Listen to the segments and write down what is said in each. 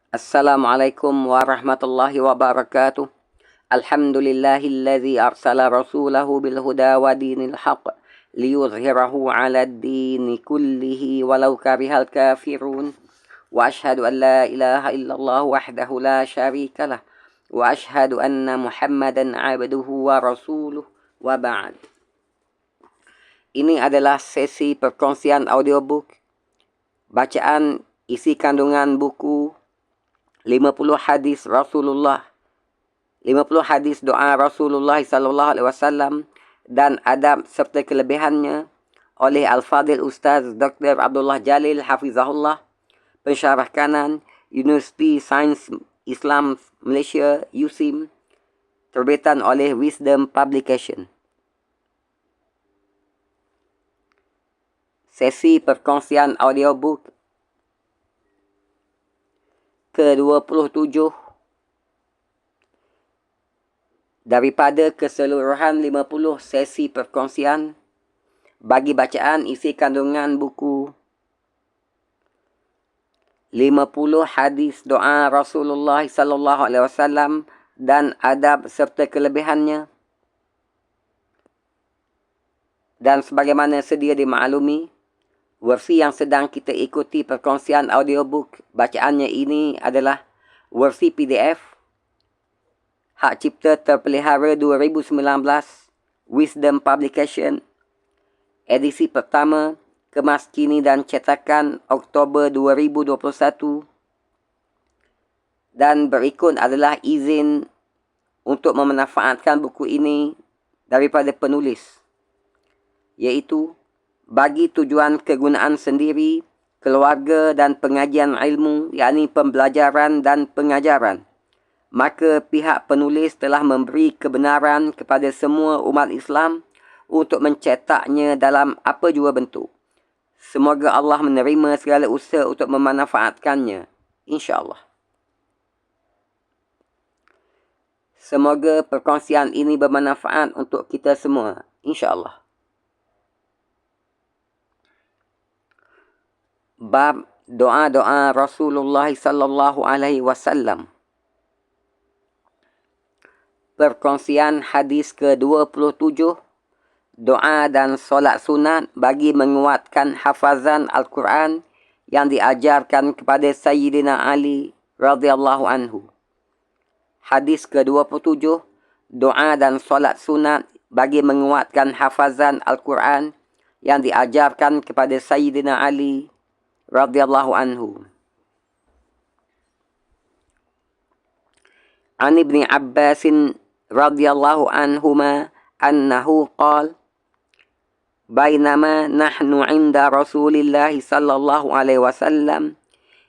Assalamualaikum warahmatullahi wabarakatuh. Alhamdulillahilladzi arsala rasulahu bil huda wa dinil haq liyuzhirahu 'alad dini kullihi walau karihal kafirun. Wa asyhadu an la ilaha illallah wahdahu la syarikalah wa asyhadu anna Muhammadan 'abduhu wa rasuluh wa ba'd. Ini adalah sesi perkongsian audiobook bacaan isi kandungan buku 50 hadis Rasulullah, 50 hadis doa Rasulullah sallallahu alaihi wasallam dan adab serta kelebihannya oleh Al-Fadil Ustaz Dr. Abdullah Jalil Hafizahullah, pensyarah kanan Universiti Sains Islam Malaysia USIM, terbitan oleh Wisdom Publication. Sesi perkongsian audiobook ke-27 daripada keseluruhan 50 sesi perkongsian bagi bacaan isi kandungan buku 50 hadis doa Rasulullah sallallahu alaihi wasallam dan adab serta kelebihannya. Dan sebagaimana sedia dimaklumi, versi yang sedang kita ikuti perkongsian audiobook bacaannya ini adalah versi PDF Hak Cipta Terpelihara 2019 Wisdom Publication, edisi pertama, kemas kini dan cetakan Oktober 2021. Dan berikut adalah izin untuk memanfaatkan buku ini daripada penulis, iaitu bagi tujuan kegunaan sendiri, keluarga dan pengajian ilmu, yakni pembelajaran dan pengajaran, maka pihak penulis telah memberi kebenaran kepada semua umat Islam untuk mencetaknya dalam apa jua bentuk. Semoga Allah menerima segala usaha untuk memanfaatkannya, insya-Allah. Semoga perkongsian ini bermanfaat untuk kita semua, insya-Allah. Bab doa-doa Rasulullah sallallahu alaihi wasallam. Perkongsian hadis ke-27, doa dan solat sunat bagi menguatkan hafazan Al-Quran yang diajarkan kepada Sayyidina Ali radhiyallahu anhu. Hadis ke-27, doa dan solat sunat bagi menguatkan hafazan Al-Quran yang diajarkan kepada Sayyidina Ali radhiyallahu anhu. An Ibni Abbas radhiyallahu anhuma annahu qala bainama nahnu 'inda Rasulillah sallallahu alaihi wasallam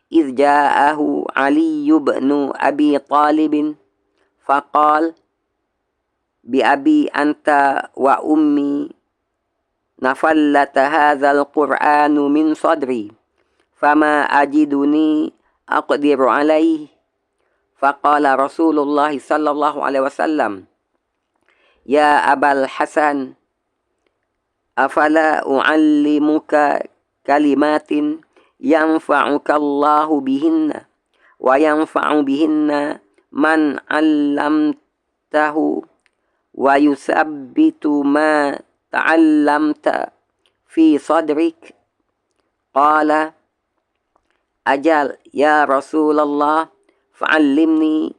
idh ja'ahu Ali ibn Abi Talib faqala bi abi anta wa ummi nafallata hadzal qur'anu min sadri fama ajiduni aqdiru alaihi. Faqala Rasulullah sallallahu alaihi wasallam, ya Abal Hasan, afala u'allimuka kalimatin yanfa'uka Allahu bihinna wa yanfa'u bihinna man 'allamtahu wa yusabbitu ma ta'allamta fi sadrik. Qala ajal ya Rasulullah fa'allimni.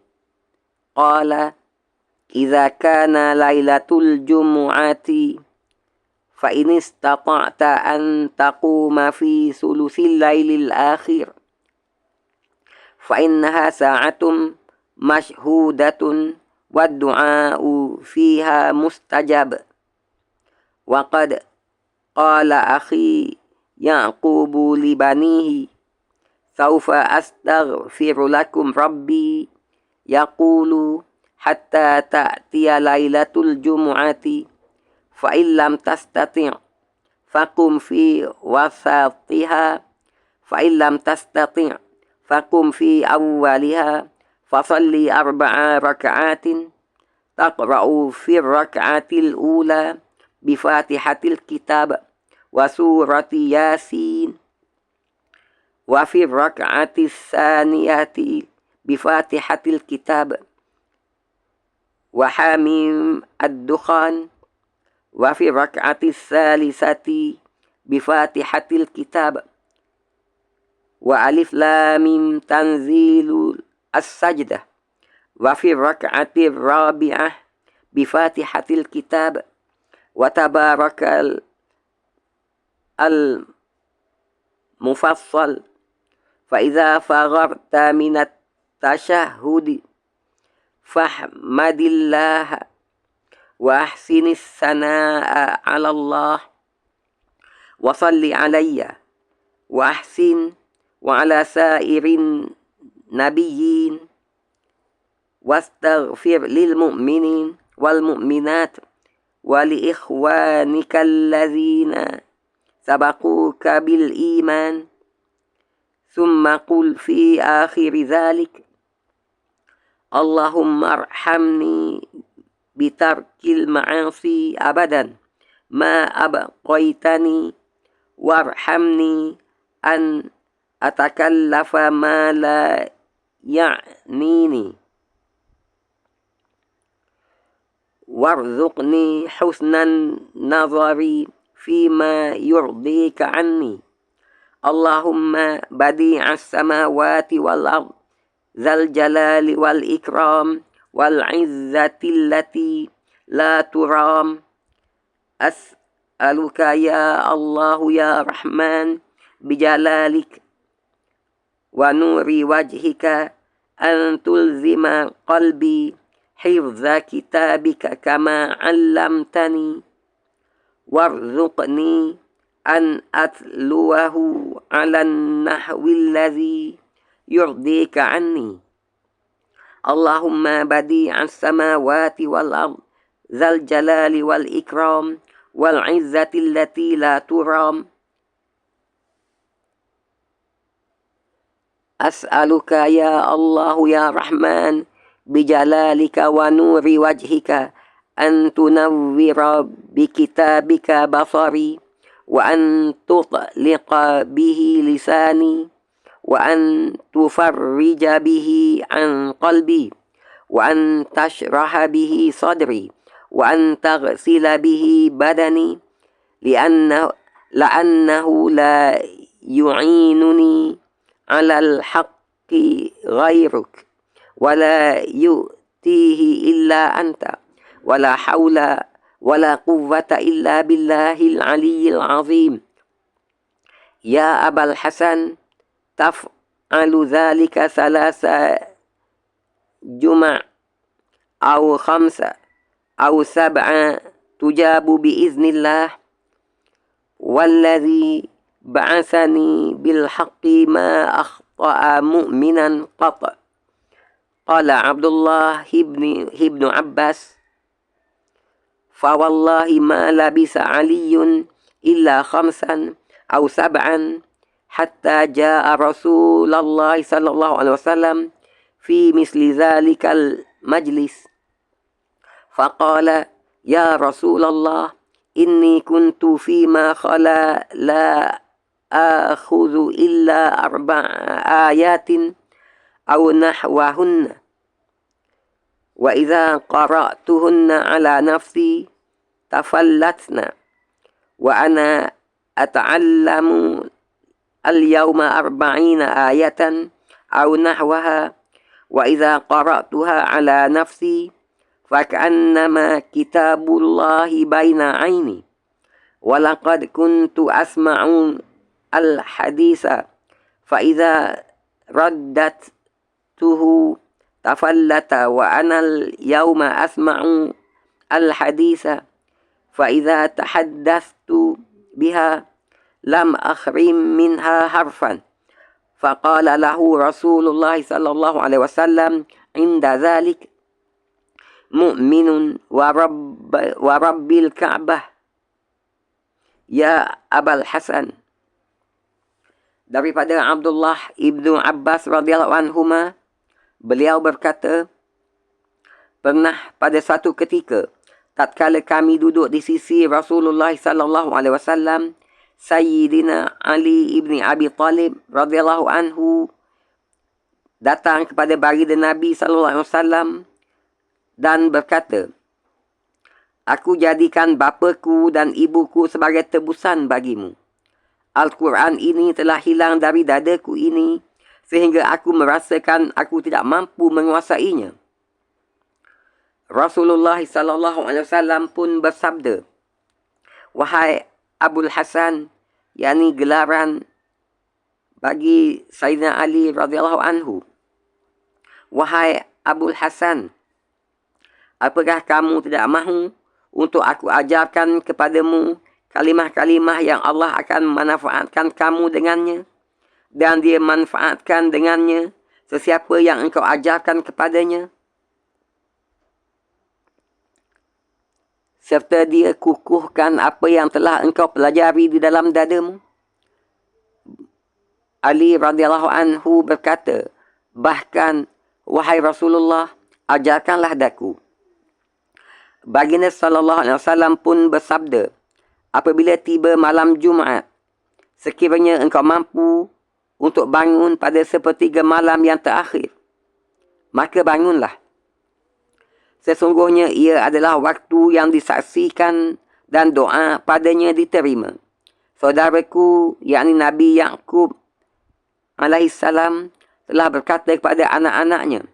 Qala idza kana lailatul jumu'ati fa in istata'ta an taquma fi sulusil lailil akhir fa innaha sa'atun mashhudatun wad du'a'u fiha mustajab. Wa qad qala akhi Yaqubu li banihi saufa astaghfiru lakum rabbi yaqulu hatta ta'tiya lailatul jumu'ati fa illam tastati' faqum fi wasatiha fa illam tastati' faqum fi awwaliha fasalli 4 raka'atin taqra'u fi raka'atil ula bi fatihatil kitab wa surati yasin wa fi raka'ati tsaniyati بفاتحة الكتاب وحاميم الدخان. وفي الركعة الثالثة بفاتحة الكتاب وألف لام تنزيل السجدة. وفي الركعة الرابعة بفاتحة الكتاب وتبارك المفصل. فإذا فرغت من التشهد فاحمد الله وأحسن الثناء على الله وصل علي وأحسن وعلى سائر النبيين واستغفر للمؤمنين والمؤمنات ولإخوانك الذين سبقوك بالإيمان. ثم قل في آخر ذلك اللهم ارحمني بترك المعاصي أبدا ما أبقيتني وارحمني أن أتكلف ما لا يعنيني وارزقني حسن النظر فيما يرضيك عني. اللهم بديع السماوات والأرض ذا الجلال والإكرام والعزة التي لا ترام. أسألك يا الله يا رحمن بجلالك ونور وجهك أن تلزم قلبي حفظ كتابك كما علمتني وارزقني أن أتلوه على النحو الذي يرضيك عني. اللهم بديع السماوات والأرض ذا الجلال والإكرام والعزة التي لا ترام. أسألك يا الله يا رحمن بجلالك ونور وجهك أن تنور بكتابك بصري وأن تطلق به لساني وأن تفرج به عن قلبي وأن تشرح به صدري وأن تغسل به بدني لأنه لا يعينني على الحق غيرك ولا يؤتيه إلا أنت ولا حول ولا قوة إلا بالله العلي العظيم. يا أبا الحسن تفعل ذلك 3 جمع أو 5 أو 7 تجاب بإذن الله. والذي بعثني بالحق ما أخطأ مؤمنا قط. قال عبد الله بن عباس فوالله ما لبث علي إلا 5 أو 7 حتى جاء رسول الله صلى الله عليه وسلم في مثل ذلك المجلس فقال يا رسول الله إني كنت فيما خلا لا آخذ إلا 4 آيات أو نحوهن وإذا قرأتهن على نفسي تفلتن وأنا أتعلم اليوم 40 آية أو نحوها وإذا قرأتها على نفسي فكأنما كتاب الله بين عيني. ولقد كنت أسمع الحديث فإذا رددته تفلت وأنا اليوم أسمع الحديث فإذا تحدثت بها لم أخرم منها حرفا. فقال له رسول الله صلى الله عليه وسلم عند ذلك مؤمن ورب الكعبة يا أبا الحسن. Daripada Abdullah ibnu Abbas radhiyallahu anhuma, beliau berkata, pernah pada satu ketika tatkala kami duduk di sisi Rasulullah sallallahu alaihi wasallam, Sayyidina Ali ibni Abi Talib radhiyallahu anhu datang kepada baginda Nabi SAW dan berkata, "Aku jadikan bapaku dan ibuku sebagai tebusan bagimu. Al-Quran ini telah hilang dari dadaku ini sehingga aku merasakan aku tidak mampu menguasainya." Rasulullah SAW pun bersabda, "Wahai Abul Hasan," yakni gelaran bagi Sayyidina Ali radhiyallahu anhu, "Wahai Abul Hasan, apakah kamu tidak mahu untuk aku ajarkan kepadamu kalimah-kalimah yang Allah akan manfaatkan kamu dengannya, dan dia manfaatkan dengannya sesiapa yang engkau ajarkan kepadanya, serta dia kukuhkan apa yang telah engkau pelajari di dalam dadamu?" Ali radhiyallahu anhu berkata, "Bahkan, wahai Rasulullah, ajarkanlah daku." Baginda SAW pun bersabda, "Apabila tiba malam Jumaat, sekiranya engkau mampu untuk bangun pada sepertiga malam yang terakhir, maka bangunlah. Sesungguhnya ia adalah waktu yang disaksikan dan doa padanya diterima." Saudaraku, yakni Nabi Yaqub alaihissalam telah berkata kepada anak-anaknya,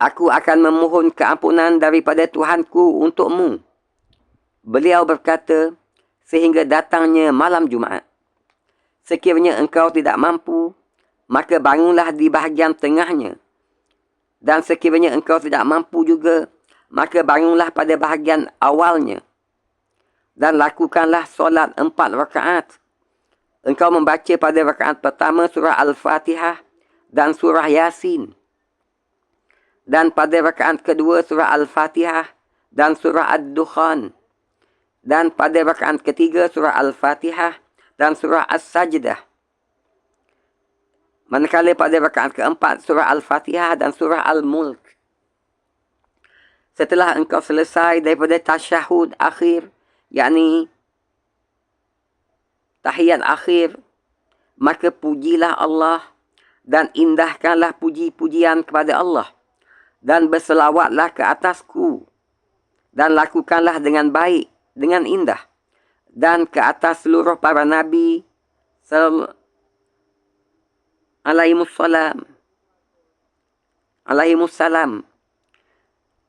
"Aku akan memohon keampunan daripada Tuhanku untukmu." Beliau berkata, "Sehingga datangnya malam Jumaat. Sekiranya engkau tidak mampu, maka bangunlah di bahagian tengahnya. Dan sekiranya engkau tidak mampu juga, maka bangunlah pada bahagian awalnya. Dan lakukanlah solat 4 rakaat. Engkau membaca pada rakaat pertama surah Al-Fatihah dan surah Yasin. Dan pada rakaat kedua surah Al-Fatihah dan surah Ad-Dukhan. Dan pada rakaat ketiga surah Al-Fatihah dan surah As-Sajdah. Manakala pada rakaat keempat surah Al-Fatihah dan surah Al-Mulk. Setelah engkau selesai daripada tasyahud akhir, yakni tahiyat akhir, maka pujilah Allah dan indahkanlah puji-pujian kepada Allah, dan berselawatlah ke atasku, dan lakukanlah dengan baik, dengan indah, dan ke atas seluruh para Nabi alaihimussalam,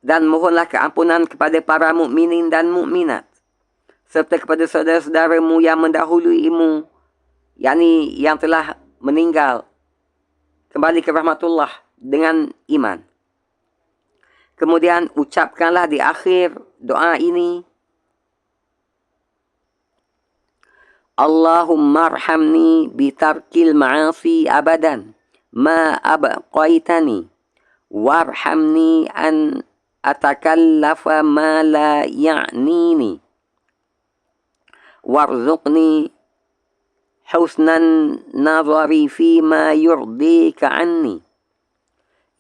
dan mohonlah keampunan kepada para mukminin dan mukminat, serta kepada saudara-saudaramu yang mendahuluimu, yakni yang telah meninggal kembali ke rahmatullah dengan iman. Kemudian ucapkanlah di akhir doa ini, "Allahumma arhamni bitarkil ma'asi abadan ma abqaitani, warhamni an atakallafa ma la ya'nini, warzuqni husnan nazari fima yurdika anni."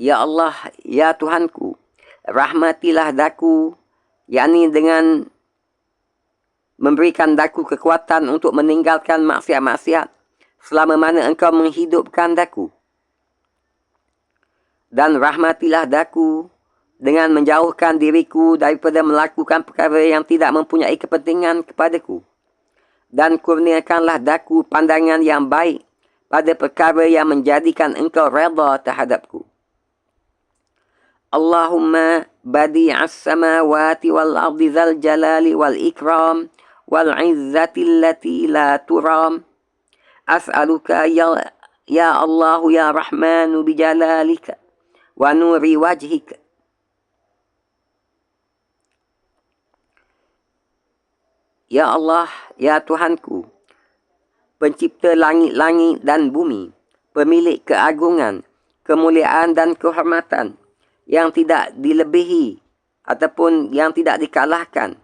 Ya Allah, ya Tuhanku, rahmatilah daku, yakni dengan memberikan daku kekuatan untuk meninggalkan maksiat-maksiat selama mana engkau menghidupkan daku. Dan rahmatilah daku dengan menjauhkan diriku daripada melakukan perkara yang tidak mempunyai kepentingan kepadaku. Dan kurniakanlah daku pandangan yang baik pada perkara yang menjadikan engkau redha terhadapku. Allahumma badi'as samawati wal ardi dzal jalali wal ikram wal izzati allati la turam. As'aluka ya Allah ya Rahmanu bijalalika wa nuri wajhika. Ya Allah, ya Tuhanku, pencipta langit-langit dan bumi, pemilik keagungan, kemuliaan dan kehormatan, yang tidak dilebihi ataupun yang tidak dikalahkan.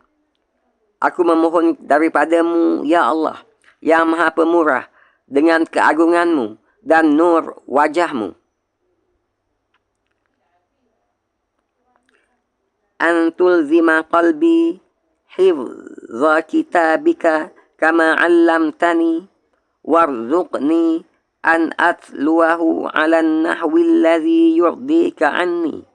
Aku memohon daripadamu, ya Allah, yang maha pemurah, dengan keagunganmu dan nur wajahmu, antul zima qalbi hifza kitabika kama 'allamtani, warzuqni an atluahu 'ala an-nahwi alladhi yurdika 'anni,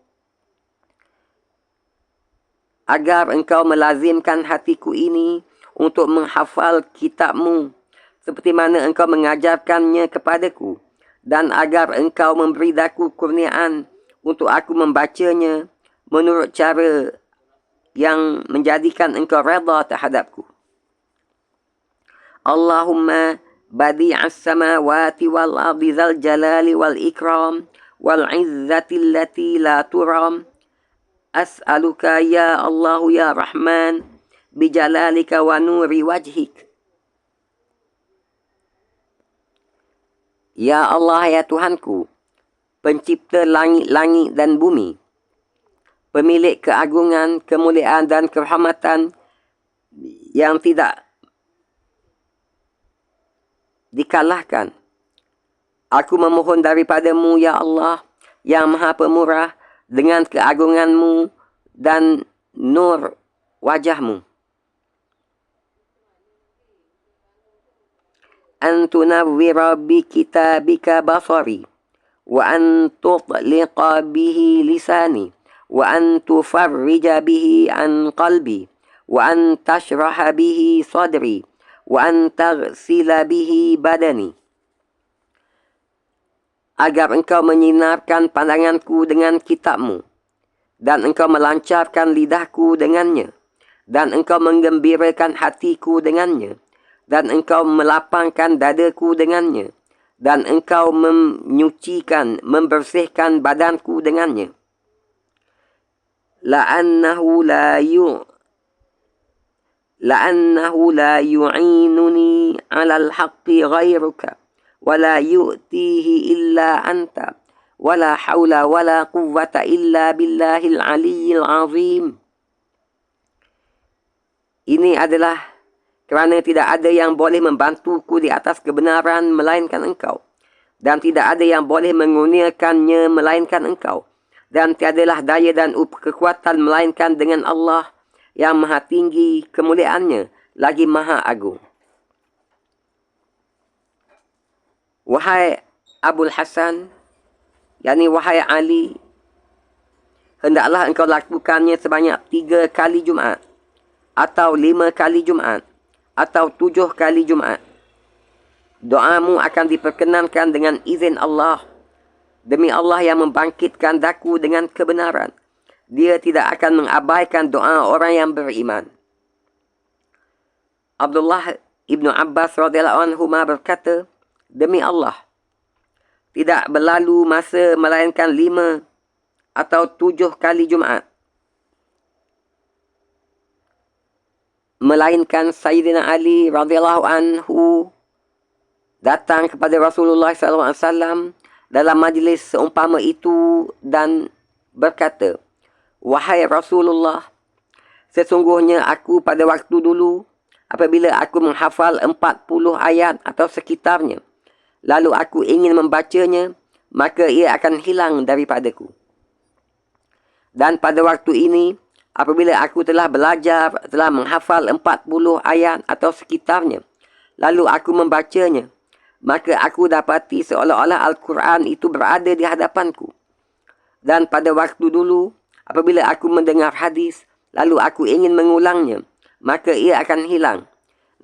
agar engkau melazimkan hatiku ini untuk menghafal kitabmu seperti mana engkau mengajarkannya kepadaku, dan agar engkau memberi daku kurniaan untuk aku membacanya menurut cara yang menjadikan engkau redha terhadapku. Allahumma badi'as samawati wal ardi dzal jalali wal ikram wal izzati allati la turam, as'aluka ya Allah ya Rahman bijalalika wa nuri wajhik. Ya Allah, ya Tuhanku, pencipta langit-langit dan bumi, pemilik keagungan, kemuliaan dan kehormatan yang tidak dikalahkan. Aku memohon daripadamu, ya Allah, yang maha pemurah, dengan keagunganmu dan nur wajahmu, an tunawwira bi kitabika basari, wa an tutliqa bihi lisani, wa an tufarrija bihi an qalbi, wa an tashraha bihi sadri, wa an taghsila bihi badani. Agar engkau menyinarkan pandanganku dengan kitabmu, dan engkau melancarkan lidahku dengannya, dan engkau menggembirakan hatiku dengannya, dan engkau melapangkan dadaku dengannya, dan engkau menyucikan, membersihkan badanku dengannya. La'annahu la yu'inuni 'alal haqqi ghairuka, wa la yu'tihi illa anta, wa la hawla wa la quwwata illa billahil aliyyil azim. Ini adalah kerana tidak ada yang boleh membantuku di atas kebenaran melainkan engkau, dan tidak ada yang boleh mengurniakannya melainkan engkau, dan tiadalah daya dan kekuatan melainkan dengan Allah yang maha tinggi kemuliaannya, lagi maha agung. Wahai Abul Hasan, yakni wahai Ali, hendaklah engkau lakukannya sebanyak 3 kali Jumaat, atau 5 kali Jumaat, atau 7 kali Jumaat. Doamu akan diperkenankan dengan izin Allah. Demi Allah yang membangkitkan daku dengan kebenaran, Dia tidak akan mengabaikan doa orang yang beriman. Abdullah ibnu Abbas radhiyallahu anhu berkata, demi Allah, tidak berlalu masa melainkan 5 atau 7 kali Jumaat, melainkan Sayyidina Ali radhiyallahu anhu datang kepada Rasulullah SAW dalam majlis seumpama itu dan berkata, wahai Rasulullah, sesungguhnya aku pada waktu dulu, apabila aku menghafal 40 ayat atau sekitarnya, lalu aku ingin membacanya, maka ia akan hilang daripadaku. Dan pada waktu ini, apabila aku telah belajar, telah menghafal 40 ayat atau sekitarnya, lalu aku membacanya, maka aku dapati seolah-olah Al-Quran itu berada di hadapanku. Dan pada waktu dulu, apabila aku mendengar hadis, lalu aku ingin mengulangnya, maka ia akan hilang.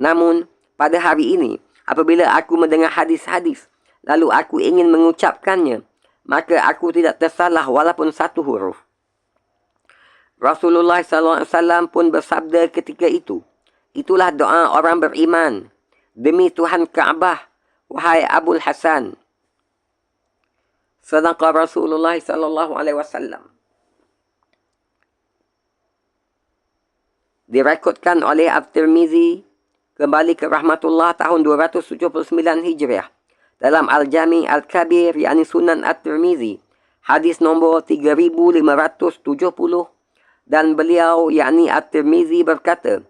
Namun, pada hari ini, apabila aku mendengar hadis-hadis, lalu aku ingin mengucapkannya, maka aku tidak tersalah walaupun 1 huruf. Rasulullah SAW pun bersabda ketika itu, itulah doa orang beriman. Demi Tuhan Kaabah, wahai Abul Hasan. Sadaqa Rasulullah SAW. Direkodkan oleh At-Tirmizi, kembali ke rahmatullah, tahun 279 Hijriah, dalam Al-Jami Al-Kabir, yakni Sunan At-Tirmizi, hadis nombor 3570, dan beliau, yakni At-Tirmizi, berkata,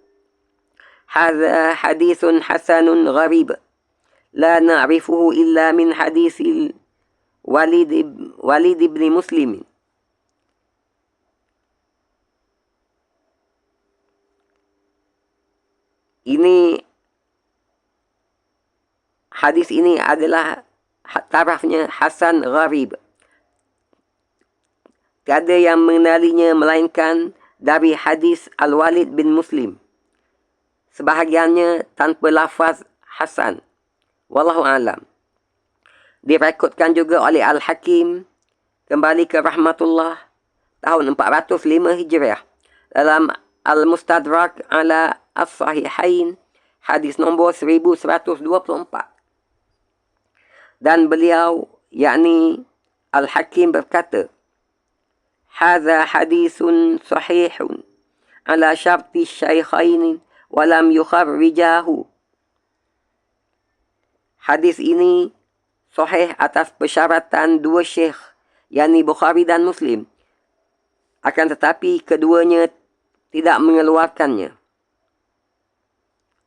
hadza hadisun hasanun gharib, la na'rifuhu illa min hadisil Walid ibn Muslim. Hadis ini adalah tarafnya hasan gharib. Tiada yang mengenalinya melainkan dari hadis Al-Walid bin Muslim. Sebahagiannya tanpa lafaz hasan. Wallahu alam. Direkodkan juga oleh Al-Hakim kembali ke rahmatullah tahun 405 Hijriah dalam Al-Mustadrak ala As-Sahihain hadis nombor 1124. Dan beliau yakni Al-Hakim berkata, "Hadza hadisun sahihun ala syarti syaikhain wa lam yukharrijahu." Hadis ini sahih atas persyaratan dua syekh, yakni Bukhari dan Muslim. Akan tetapi keduanya tidak mengeluarkannya,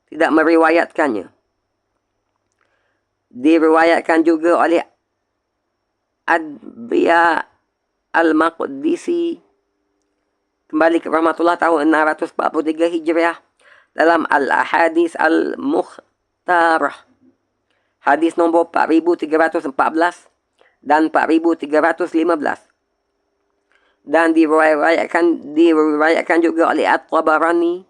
tidak meriwayatkannya. Diriwayatkan juga oleh Adbiya Al-Maqdisi kembali ke rahmatullah tahun 643 Hijriah dalam Al-Ahadis Al-Mukhtarah hadis nombor 4314 dan 4315. Dan diriwayatkan juga oleh At-Tabarani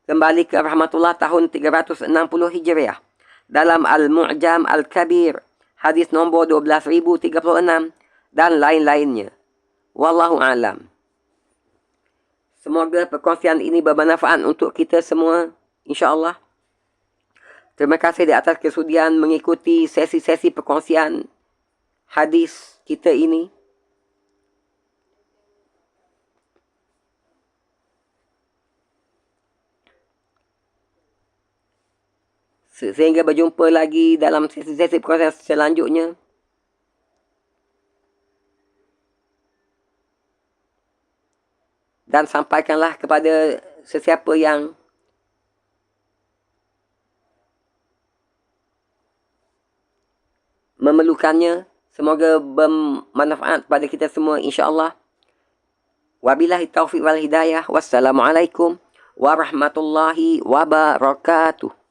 kembali ke rahmatullah tahun 360 Hijriah dalam Al-Mu'jam Al-Kabir hadis nombor 12036 dan lain-lainnya. Wallahu alam. Semoga perkongsian ini bermanfaat untuk kita semua, insya-Allah. Terima kasih di atas kesudian mengikuti sesi-sesi perkongsian hadis kita ini. Sehingga berjumpa lagi dalam sesi-sesi proses selanjutnya. Dan sampaikanlah kepada sesiapa yang memerlukannya. Semoga bermanfaat pada kita semua, insya-Allah. Wabillahi taufiq wal hidayah. Wassalamualaikum warahmatullahi wabarakatuh.